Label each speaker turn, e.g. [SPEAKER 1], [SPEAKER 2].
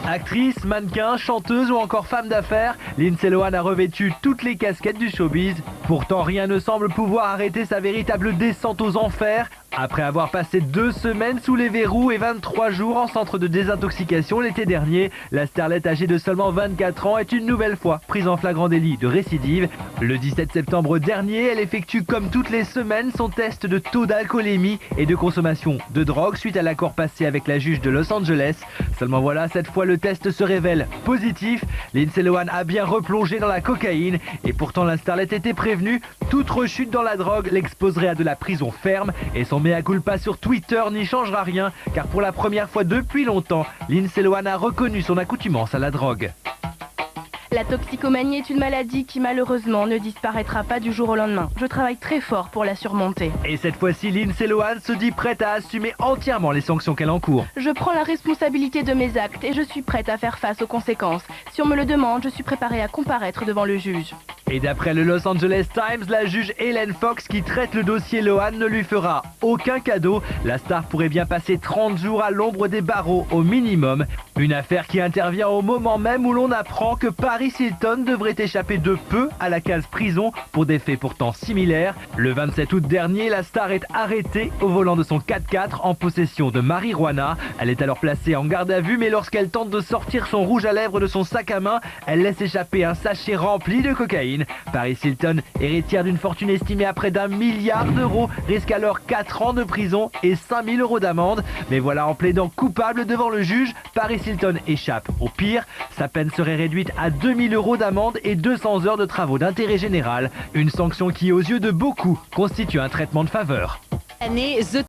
[SPEAKER 1] Actrice, mannequin, chanteuse ou encore femme d'affaires, Lindsay Lohan a revêtu toutes les casquettes du showbiz. Pourtant, rien ne semble pouvoir arrêter sa véritable descente aux enfers. Après avoir passé 2 semaines sous les verrous et 23 jours en centre de désintoxication l'été dernier, la starlette âgée de seulement 24 ans est une nouvelle fois prise en flagrant délit de récidive. Le 17 septembre dernier, elle effectue comme toutes les semaines son test de taux d'alcoolémie et de consommation de drogue suite à l'accord passé avec la juge de Los Angeles. Seulement voilà, cette fois le test se révèle positif. Lindsay Lohan a bien replongé dans la cocaïne et pourtant la starlette était prévenue. Toute rechute dans la drogue l'exposerait à de la prison ferme et son mea culpa sur Twitter n'y changera rien car pour la première fois depuis longtemps, Lindsay Lohan a reconnu son accoutumance à la drogue.
[SPEAKER 2] La toxicomanie est une maladie qui malheureusement ne disparaîtra pas du jour au lendemain. Je travaille très fort pour la surmonter.
[SPEAKER 1] Et cette fois-ci, Lindsay Lohan se dit prête à assumer entièrement les sanctions qu'elle encourt.
[SPEAKER 2] Je prends la responsabilité de mes actes et je suis prête à faire face aux conséquences. Si on me le demande, je suis préparée à comparaître devant le juge.
[SPEAKER 1] Et d'après le Los Angeles Times, la juge Helen Fox qui traite le dossier Lohan ne lui fera aucun cadeau. La star pourrait bien passer 30 jours à l'ombre des barreaux au minimum. Une affaire qui intervient au moment même où l'on apprend que Paris Hilton devrait échapper de peu à la case prison pour des faits pourtant similaires. Le 27 août dernier, la star est arrêtée au volant de son 4x4 en possession de marijuana. Elle est alors placée en garde à vue, mais lorsqu'elle tente de sortir son rouge à lèvres de son sac à main, elle laisse échapper un sachet rempli de cocaïne. Paris Hilton, héritière d'une fortune estimée à près d'1 milliard d'euros, risque alors 4 ans de prison et 5 000 € d'amende. Mais voilà, en plaidant coupable devant le juge, Paris Hilton échappe au pire. Sa peine serait réduite à 2 000 € d'amende et 200 heures de travaux d'intérêt général. Une sanction qui, aux yeux de beaucoup, constitue un traitement de faveur.
[SPEAKER 3] Année The